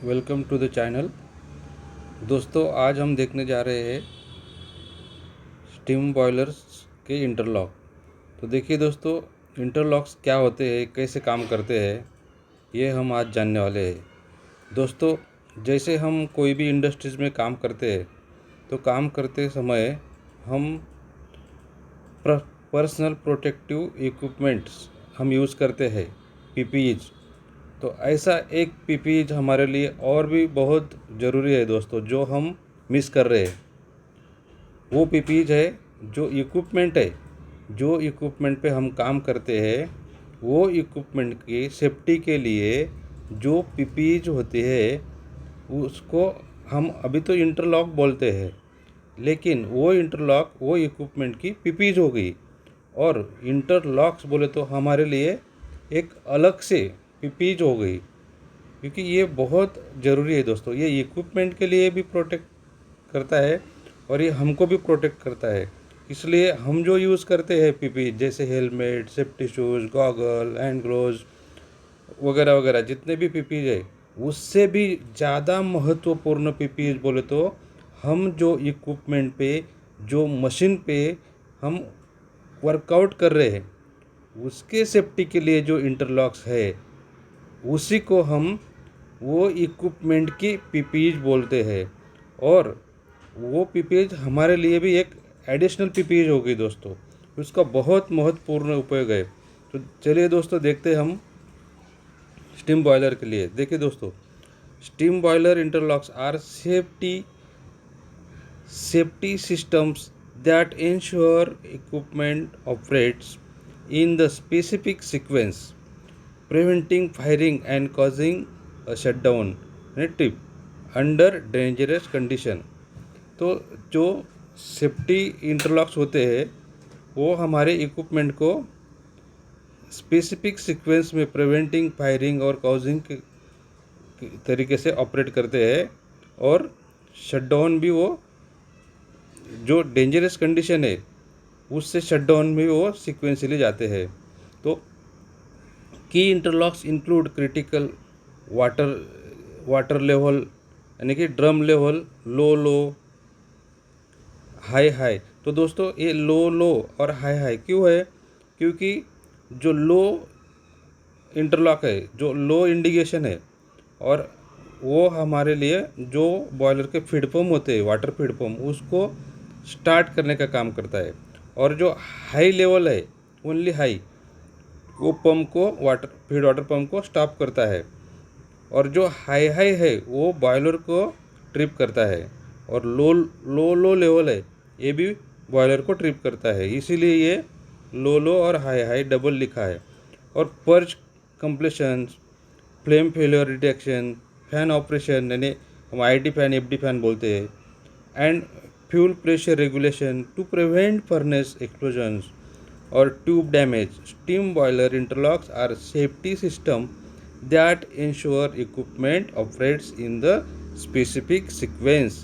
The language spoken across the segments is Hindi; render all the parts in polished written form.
Welcome to the channel. दोस्तों, आज हम देखने जा रहे हैं स्टीम बॉयलर्स के इंटरलॉक। तो देखिए दोस्तों, इंटरलॉक्स क्या होते हैं, कैसे काम करते हैं, ये हम आज जानने वाले हैं। दोस्तों, जैसे हम कोई भी इंडस्ट्रीज़ में काम करते हैं तो काम करते समय हम पर्सनल प्रोटेक्टिव इक्विपमेंट्स हम यूज़ करते हैं, पीपीईज। तो ऐसा एक पीपीईज हमारे लिए और भी बहुत ज़रूरी है दोस्तों, जो हम मिस कर रहे हैं। वो पीपीईज है, जो इक्विपमेंट है, जो इक्विपमेंट पे हम काम करते हैं, वो इक्विपमेंट की सेफ्टी के लिए जो पीपीईज होती है उसको हम अभी तो इंटरलॉक बोलते हैं, लेकिन वो इंटरलॉक वो इक्विपमेंट की पीपीईज हो गई। और इंटरलॉक्स बोले तो हमारे लिए एक अलग से पीपीईज हो गई, क्योंकि ये बहुत ज़रूरी है दोस्तों। ये इक्विपमेंट के लिए भी प्रोटेक्ट करता है और ये हमको भी प्रोटेक्ट करता है। इसलिए हम जो यूज़ करते हैं पीपी, जैसे helmet, safety shoes, goggle, hand gloves वगैरह वगैरह, जितने भी पीपीज है, उससे भी ज़्यादा महत्वपूर्ण पीपीज बोले तो हम जो इक्विपमेंट पे, जो मशीन पे हम वर्कआउट कर रहे हैं, उसके सेफ्टी के लिए जो इंटरलॉक्स है, उसी को हम वो इक्विपमेंट की पीपीज बोलते हैं। और वो पीपीज हमारे लिए भी एक एडिशनल पीपीज होगी दोस्तों, उसका बहुत महत्वपूर्ण उपयोग है। तो चलिए दोस्तों, देखते हैं हम स्टीम बॉयलर के लिए। देखिए दोस्तों, steam boiler interlocks are safety systems that ensure equipment operates in the specific sequence, preventing firing and causing a shutdown and trip under dangerous condition। तो जो सेफ्टी इंटरलॉक्स होते हैं वो हमारे इक्विपमेंट को स्पेसिफिक सीक्वेंस में प्रिवेंटिंग, फायरिंग और कॉजिंग के तरीके से ऑपरेट करते हैं, और शटडाउन भी वो जो डेंजरस कंडीशन है उससे शटडाउन भी वो सिक्वेंसली जाते हैं। तो की interlocks include critical water level, यानी कि ड्रम लेवल, लो हाई हाई। तो दोस्तों, ये लो और हाई हाई क्यों है? क्योंकि जो लो इंटरलॉक है, जो लो इंडिकेशन है, और वो हमारे लिए जो बॉयलर के फीड पंप होते हैं, वाटर फीड पंप, उसको स्टार्ट करने का काम करता है। और जो हाई लेवल है, ओनली हाई, वो पंप को वाटर पंप को स्टॉप करता है। और जो हाई हाई है वो बॉयलर को ट्रिप करता है। और लो लेवल है, ये भी बॉयलर को ट्रिप करता है। इसीलिए ये लो और हाई हाई डबल लिखा है। और purge completion, flame failure detection, fan operation, यानी हम आईटी फैन, एफडी फैन बोलते हैं, and fuel pressure regulation to prevent furnace explosions और tube damage. Steam boiler interlocks are safety system that ensure equipment operates in the specific sequence,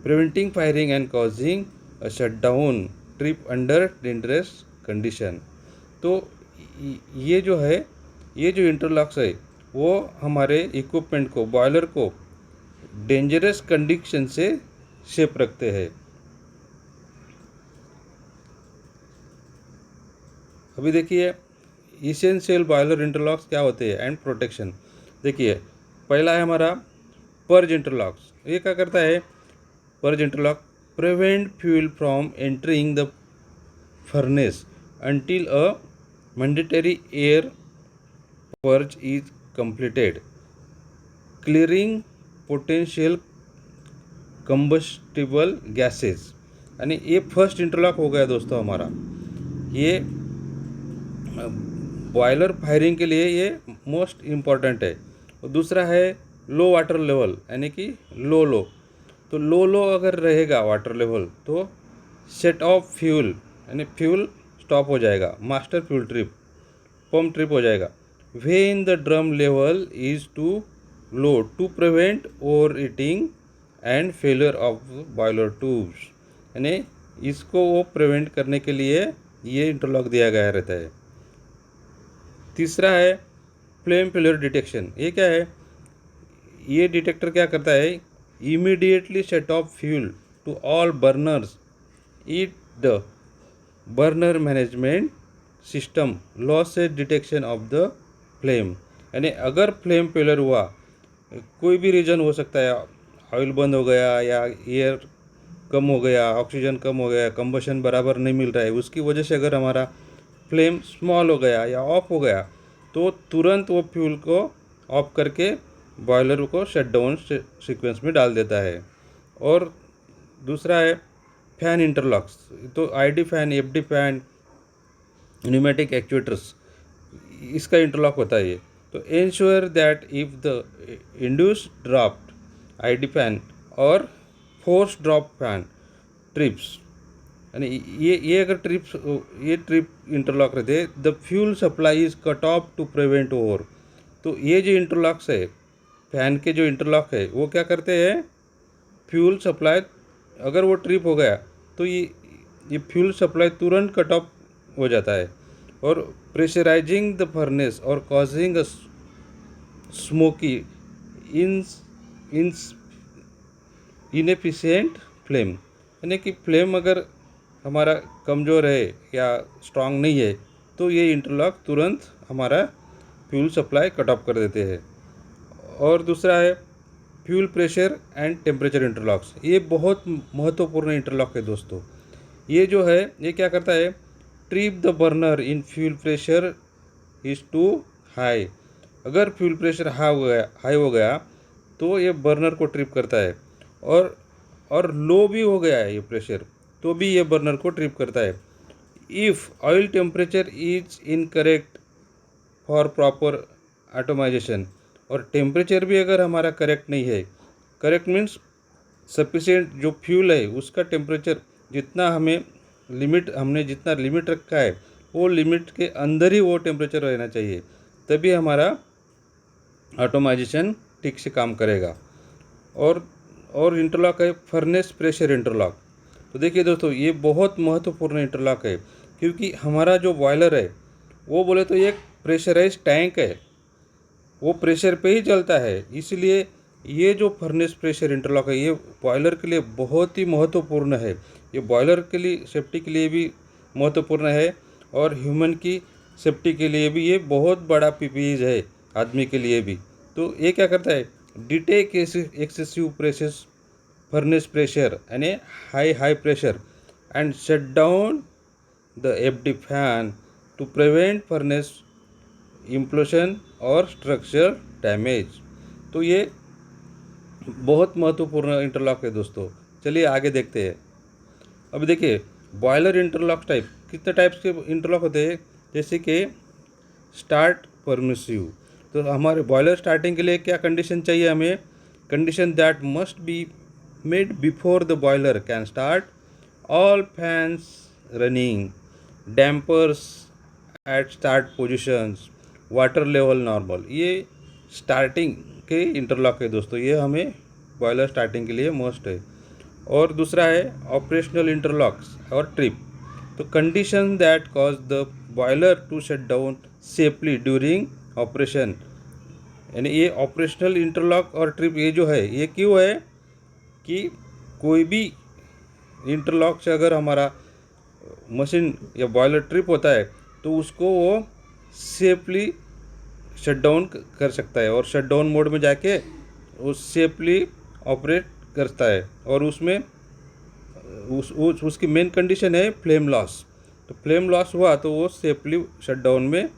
preventing firing and causing a shutdown trip under dangerous condition। तो ये जो है, ये जो इंटरलॉक्स है, वो हमारे इक्विपमेंट को, बॉयलर को डेंजरस कंडीशन से सेफ रखते हैं। अभी देखिए इसेंशियल बॉयलर इंटरलॉक्स क्या होते हैं एंड प्रोटेक्शन। देखिए, पहला है हमारा पर्ज इंटरलॉक्स। ये क्या करता है? Purge interlock prevent fuel from entering the furnace until a mandatory air purge is completed, clearing potential combustible gases। यानी ये फर्स्ट इंटरलॉक हो गया दोस्तों हमारा। ये बॉयलर फायरिंग के लिए ये मोस्ट इम्पॉर्टेंट है। और दूसरा है लो वाटर लेवल, यानी कि लो। तो लो अगर रहेगा वाटर लेवल तो सेट ऑफ फ्यूल, यानी फ्यूल स्टॉप हो जाएगा, master fuel trip, pump trip हो जाएगा। When the drum level is too low to prevent overheating and failure of boiler tubes, यानी इसको वो प्रिवेंट करने के लिए ये इंटरलॉक दिया गया रहता है। तीसरा है फ्लेम फेलियर डिटेक्शन। ये क्या है? ये डिटेक्टर क्या करता है, immediately shut off fuel to all burners, it the burner management system loses detection of the flame. यानी अगर फ्लेम फेलर हुआ, कोई भी रीज़न हो सकता है, ऑयल बंद हो गया या एयर कम हो गया, ऑक्सीजन कम हो गया, कंबशन बराबर नहीं मिल रहा है, उसकी वजह से अगर हमारा फ्लेम स्मॉल हो गया या ऑफ हो गया, तो तुरंत वो फ्यूल को ऑफ करके बॉयलर को शट डाउन सीक्वेंस में डाल देता है। और दूसरा है फैन इंटरलॉक्स। तो ID fan, FD fan, pneumatic actuators, इसका इंटरलॉक होता है ये। तो ensure that if the induced draft ID fan और फोर्स ड्रॉप फैन ट्रिप्स, यानी ये अगर ट्रिप इंटरलॉक रहते, the fuel supply is cut off to prevent over. तो ये जो इंटरलॉक्स है, फैन के जो इंटरलॉक है, वो क्या करते हैं, फ्यूल सप्लाई अगर वो ट्रिप हो गया तो ये फ्यूल सप्लाई तुरंत कट ऑफ हो जाता है और प्रेशराइजिंग द फर्नेस और causing a smoky in inefficient flame. यानी कि फ्लेम अगर हमारा कमज़ोर है या स्ट्रांग नहीं है, तो ये इंटरलॉक तुरंत हमारा फ्यूल सप्लाई कट ऑफ कर देते हैं। और दूसरा है fuel pressure and temperature interlocks. ये बहुत महत्वपूर्ण इंटरलॉक है दोस्तों। ये जो है, ये क्या करता है, trip the burner in fuel pressure is too high. अगर फ्यूल प्रेशर हाई हो गया तो ये बर्नर को ट्रिप करता है, और लो भी हो गया है ये प्रेशर, तो भी ये बर्नर को ट्रिप करता है। If oil temperature is incorrect for proper automisation, और टेम्परेचर भी अगर हमारा करेक्ट नहीं है, करेक्ट मीन्स सफिशिएंट, जो फ्यूल है उसका टेम्परेचर जितना हमने जितना लिमिट रखा है, वो लिमिट के अंदर ही वो टेम्परेचर रहना चाहिए, तभी हमारा ऑटोमाइजेशन ठीक से काम करेगा। और इंटरलॉक है फर्नेस प्रेशर इंटरलॉक। तो देखिए दोस्तों, ये बहुत महत्वपूर्ण इंटरलॉक है, क्योंकि हमारा जो बॉयलर है वो बोले तो एक प्रेशराइज टैंक है, वो प्रेशर पे ही चलता है। इसलिए ये जो फर्नेस प्रेशर इंटरलॉक है, ये बॉयलर के लिए बहुत ही महत्वपूर्ण है। ये बॉयलर के लिए सेफ्टी के लिए भी महत्वपूर्ण है, और ह्यूमन की सेफ्टी के लिए भी ये बहुत बड़ा पीपीई है, आदमी के लिए भी। तो ये क्या करता है, detect excessive pressure furnace pressure यानी high pressure and shut down the FD fan to prevent furnace implosion और स्ट्रक्चरल डैमेज। तो ये बहुत महत्वपूर्ण इंटरलॉक है दोस्तों। चलिए आगे देखते हैं। अब देखिए, बॉयलर इंटरलॉक टाइप, कितने टाइप्स के इंटरलॉक होते हैं, जैसे कि स्टार्ट परमिसिव। तो हमारे बॉयलर स्टार्टिंग के लिए क्या कंडीशन चाहिए हमें, condition that must be made before the boiler can start, all fans running, dampers at start positions, water level normal. ये स्टार्टिंग के इंटरलॉक है दोस्तों, ये हमें बॉयलर स्टार्टिंग के लिए मस्ट है। और दूसरा है ऑपरेशनल इंटरलॉक्स और ट्रिप। तो condition that cause the boiler to shut down safely during operation. यानी ये ऑपरेशनल इंटरलॉक और ट्रिप ये जो है, ये क्यों है कि कोई भी इंटरलॉक से अगर हमारा मशीन या बॉयलर ट्रिप होता है, तो उसको वो सेफली शट डाउन कर सकता है, और शट डाउन मोड में जाके वो सेफली ऑपरेट करता है। और उसमें उसकी मेन कंडीशन है फ्लेम लॉस। तो फ्लेम लॉस हुआ तो वो सेफली शट डाउन में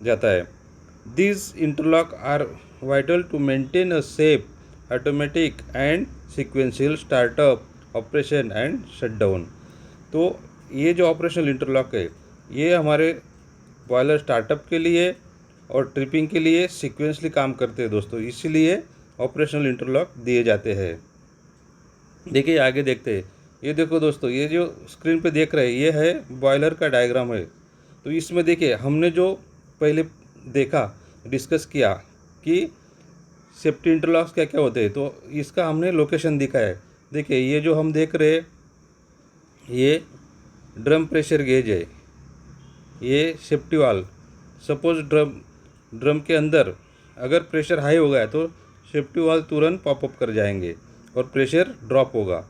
जाता है। These interlock are vital to maintain a safe, automatic and sequential startup, operation and shutdown। तो ये जो ऑपरेशनल इंटरलॉक है, ये हमारे बॉयलर स्टार्टअप के लिए और ट्रिपिंग के लिए सीक्वेंसली काम करते हैं दोस्तों, इसीलिए ऑपरेशनल इंटरलॉक दिए जाते हैं। देखिए आगे देखते हैं। ये देखो दोस्तों, ये जो स्क्रीन पे देख रहे हैं, ये है बॉयलर का डायग्राम है। तो इसमें देखिए, हमने जो पहले देखा, डिस्कस किया कि सेफ्टी इंटरलॉक्स क्या क्या होते हैं, तो इसका हमने लोकेशन दिखा है। देखिए ये जो हम देख रहे हैं, ये ड्रम प्रेशर गेज है, ये सेफ्टी वाल्व। सपोज ड्रम के अंदर अगर प्रेशर हाई हो गया तो सेफ्टी वाल्व तुरंत पॉपअप कर जाएंगे और प्रेशर ड्रॉप होगा।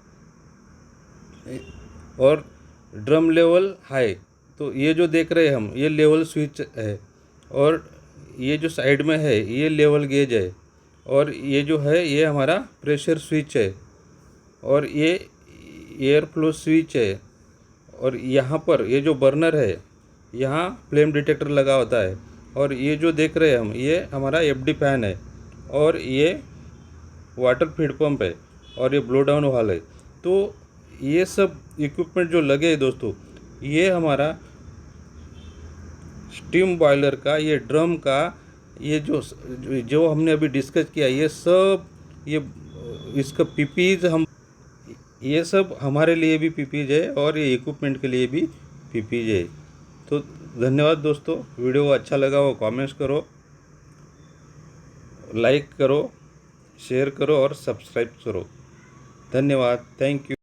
और ड्रम लेवल हाई, तो ये जो देख रहे हैं हम, ये लेवल स्विच है, और ये जो साइड में है ये लेवल गेज है, और ये जो है ये हमारा प्रेशर स्विच है, और ये एयर फ्लो स्विच है, और यहाँ पर ये जो बर्नर है यहाँ फ्लेम डिटेक्टर लगा होता है, और ये जो देख रहे हैं हम ये हमारा एफडी फैन है, और ये वाटर फीड पंप है, और ये ब्लो डाउन वाल है। तो ये सब इक्विपमेंट जो लगे हैं दोस्तों, ये हमारा स्टीम बॉयलर का, ये ड्रम का, ये जो हमने अभी डिस्कस किया, ये सब ये इसका पीपीज हम, ये सब हमारे लिए भी पीपीज है और ये इक्विपमेंट के लिए भी पीपीज है। तो धन्यवाद दोस्तों, वीडियो अच्छा लगा हो कमेंट्स करो, लाइक करो, शेयर करो और सब्सक्राइब करो। धन्यवाद, थैंक यू।